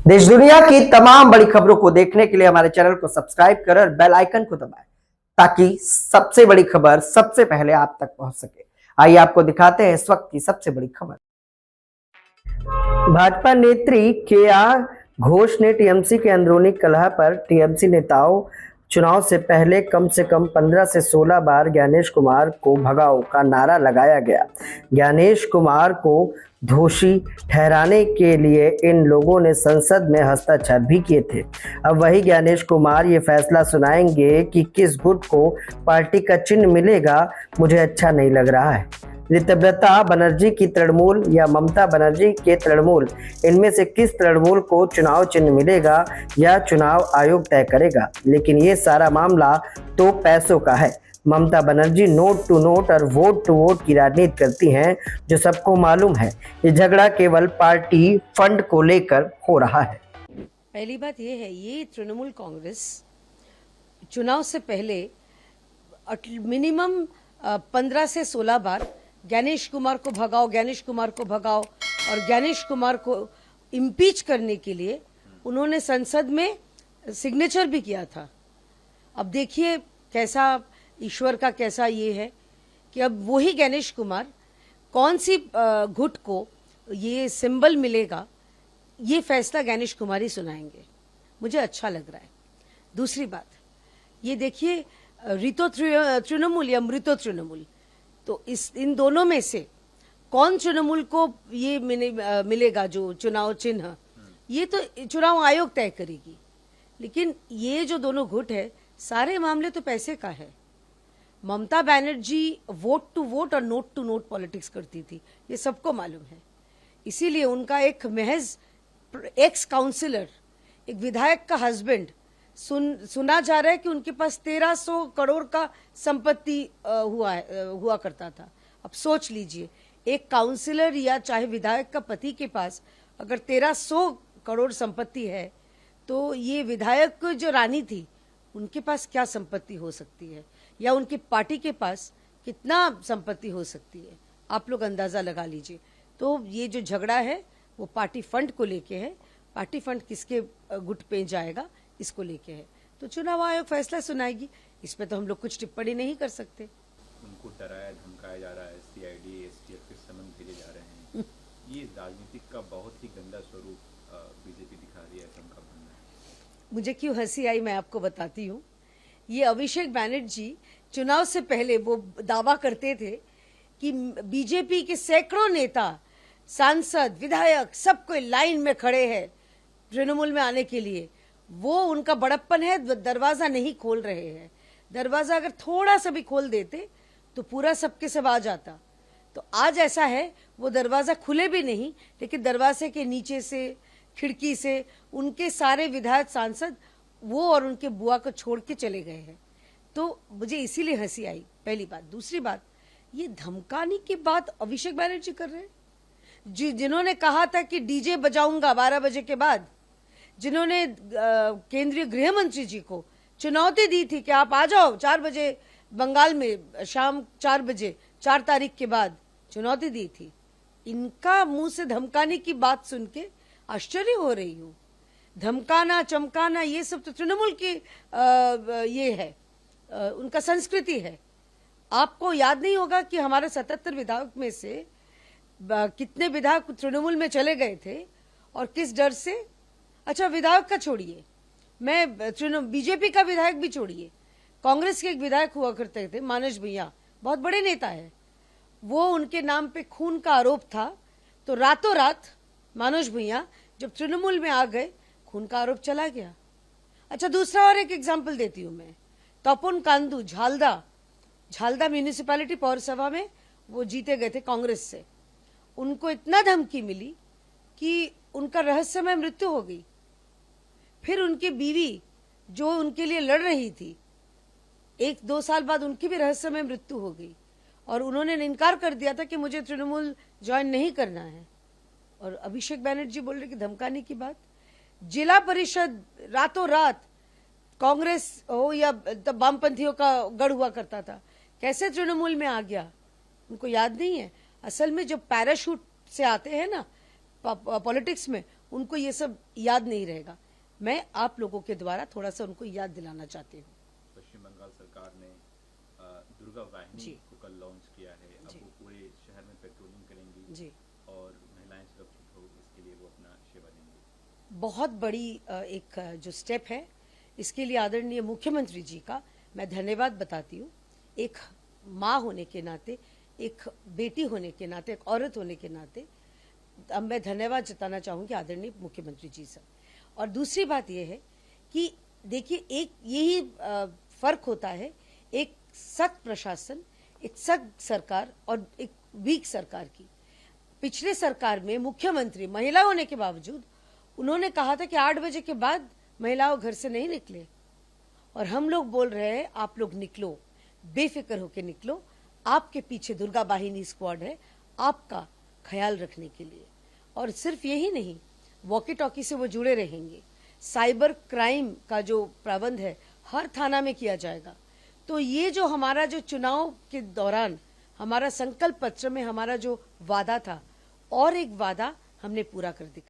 देश दुनिया की तमाम बड़ी खबरों को देखने के लिए हमारे चैनल को सब्सक्राइब करें और बेल आइकन को दबाएं ताकि सबसे बड़ी खबर सबसे पहले आप तक पहुंच सके। आइए आपको दिखाते हैं इस वक्त की सबसे बड़ी खबर। भाजपा नेत्री केया घोष ने टीएमसी के अंदरूनी कलह पर टीएमसी नेताओं चुनाव से पहले कम से कम 15 से 16 बार ज्ञानेश कुमार को भगाओ का नारा लगाया गया। ज्ञानेश कुमार को दोषी ठहराने के लिए इन लोगों ने संसद में हस्तक्षेप भी किए थे। अब वही ज्ञानेश कुमार ये फैसला सुनाएंगे कि किस गुट को पार्टी का चिन्ह मिलेगा। मुझे अच्छा नहीं लग रहा है। ऋतव्रता बनर्जी की तृणमूल या ममता बनर्जी के तृणमूल, इनमें से किस तृणमूल को चुनाव चिन्ह मिलेगा या चुनाव आयोग तय करेगा। लेकिन ये सारा मामला तो पैसों का है। Mamata Banerjee note to note और वोट टू वोट की राजनीति करती हैं, जो सबको मालूम है। ये झगड़ा केवल पार्टी फंड को लेकर हो रहा है। पहली बात ये है, ये तृणमूल कांग्रेस चुनाव से पहले मिनिमम 15 से 16 बार ज्ञानेश कुमार को भगाओ, ज्ञानेश कुमार को भगाओ और ज्ञानेश कुमार को इम्पीच करने के लिए उन्होंने संसद में सिग्नेचर भी किया था। अब देखिए कैसा ईश्वर का कैसा ये है कि अब वही ज्ञानेश कुमार कौन सी गुट को ये सिंबल मिलेगा, ये फैसला ज्ञानेश कुमार ही सुनाएंगे। मुझे अच्छा लग रहा है। दूसरी बात ये देखिए, ऋतो तृणमूल या मृतो तृणमूल, तो इन दोनों में से कौन तृणमूल को ये मिलेगा जो चुनाव चिन्ह, ये तो चुनाव आयोग तय करेगी। लेकिन ये जो दोनों गुट है, सारे मामले तो पैसे का है। Mamata Banerjee vote to vote और नोट टू नोट पॉलिटिक्स करती थी, ये सबको मालूम है। इसीलिए उनका एक महज एक्स काउंसिलर, एक विधायक का हस्बैंड, सुना जा रहा है कि उनके पास 1300 करोड़ का संपत्ति हुआ करता था। अब सोच लीजिए, एक काउंसिलर या चाहे विधायक का पति के पास अगर 1300 करोड़ संपत्ति है, तो ये विधायक जो रानी थी उनके पास क्या संपत्ति हो सकती है, या उनकी पार्टी के पास कितना संपत्ति हो सकती है, आप लोग अंदाजा लगा लीजिए। तो ये जो झगड़ा है वो पार्टी फंड को लेके है। पार्टी फंड किसके गुट पे जाएगा, इसको लेके है। तो चुनाव आयोग फैसला सुनाएगी, इस पे तो हम लोग कुछ टिप्पणी नहीं कर सकते। उनको डराया धमकाया जा रहा है, सीआईडी एसटीएफ के समन भेजे जा रहे हैं। ये राजनीतिक का बहुत ही गंदा स्वरूप बीजेपी दिखा रही है, ऐसा उनका मानना है। मुझे क्यों हंसी आई मैं आपको बताती हूँ। ये अभिषेक बैनर्जी चुनाव से पहले वो दावा करते थे कि बीजेपी के सैकड़ों नेता, सांसद, विधायक सब कोई लाइन में खड़े हैं तृणमूल में आने के लिए। वो उनका बड़प्पन है, दरवाजा नहीं खोल रहे हैं। दरवाजा अगर थोड़ा सा भी खोल देते तो पूरा सबके सब आ जाता। तो आज ऐसा है, वो दरवाजा खुले भी नहीं, लेकिन दरवाजे के नीचे से, खिड़की से उनके सारे विधायक, सांसद वो और उनके बुआ को छोड़ के चले गए हैं। तो मुझे इसीलिए हंसी आई, पहली बात। दूसरी बात, ये धमकाने की बात अभिषेक बैनर्जी कर रहे हैं, जिन्होंने कहा था कि डीजे बजाऊंगा 12 बजे के बाद, जिन्होंने केंद्रीय गृह मंत्री जी को चुनौती दी थी कि आप आ जाओ 4 बजे बंगाल में, शाम 4 बजे 4 तारीख के बाद चुनौती दी थी। इनका मुंह से धमकाने की बात सुन के आश्चर्य हो रही हूँ। धमकाना, चमकाना, ये सब तो तृणमूल की ये है, उनका संस्कृति है। आपको याद नहीं होगा कि हमारे 77 विधायक में से कितने विधायक तृणमूल में चले गए थे और किस डर से। अच्छा, विधायक का छोड़िए, मैं बीजेपी का विधायक भी छोड़िए, कांग्रेस के एक विधायक हुआ करते थे, मानस भैया, बहुत बड़े नेता है। वो उनके नाम पे खून का आरोप था, तो रातों रात मानस भैया जब तृणमूल में आ गए, खून का आरोप चला गया। अच्छा, दूसरा और एक एग्जाम्पल देती हूँ मैं। तपोन कांदू झालदा म्यूनिसिपैलिटी पौरसभा में वो जीते गए थे कांग्रेस से। उनको इतना धमकी मिली कि उनका रहस्यमय मृत्यु हो गई। फिर उनकी बीवी जो उनके लिए लड़ रही थी, 1-2 साल बाद उनकी भी रहस्यमय मृत्यु हो गई और उन्होंने इनकार कर दिया था कि मुझे तृणमूल ज्वाइन नहीं करना है। और अभिषेक बैनर्जी बोल रहे कि धमकाने की बात। जिला परिषद रातों रात, कांग्रेस हो या तब वामपंथियों का गढ़ हुआ करता था, कैसे तृणमूल में आ गया उनको याद नहीं है। असल में जब पैराशूट से आते हैं ना पॉलिटिक्स में, उनको ये सब याद नहीं रहेगा। मैं आप लोगों के द्वारा थोड़ा सा उनको याद दिलाना चाहती हूँ। पश्चिम बंगाल सरकार ने दुर्गा वाहिनी जी। को कल लॉन्च किया है। अब जी। वो पूरे शहर में पेट्रोलिंग करेंगी जी। और महिलाएं सुरक्षित हो इसके लिए वो अपना सेवा देंगी। बहुत बड़ी एक जो स्टेप है, इसके लिए आदरणीय मुख्यमंत्री जी का मैं धन्यवाद बताती हूँ। एक माँ होने के नाते, एक बेटी होने के नाते, एक औरत होने के नाते अब मैं धन्यवाद जताना चाहूँगी आदरणीय मुख्यमंत्री जी से। और दूसरी बात यह है कि देखिए, एक यही फर्क होता है एक सख्त प्रशासन, एक सख्त सरकार और एक वीक सरकार की। पिछले सरकार में मुख्यमंत्री महिला होने के बावजूद उन्होंने कहा था कि 8 बजे के बाद महिलाओं घर से नहीं निकले, और हम लोग बोल रहे हैं आप लोग निकलो, बेफिक्र होकर निकलो। आपके पीछे दुर्गा वाहिनी स्क्वाड है आपका ख्याल रखने के लिए। और सिर्फ यही नहीं, वॉकी टॉकी से वो जुड़े रहेंगे। साइबर क्राइम का जो प्रबंध है हर थाना में किया जाएगा। तो ये जो हमारा जो चुनाव के दौरान हमारा संकल्प पत्र में हमारा जो वादा था, और एक वादा हमने पूरा कर दिया।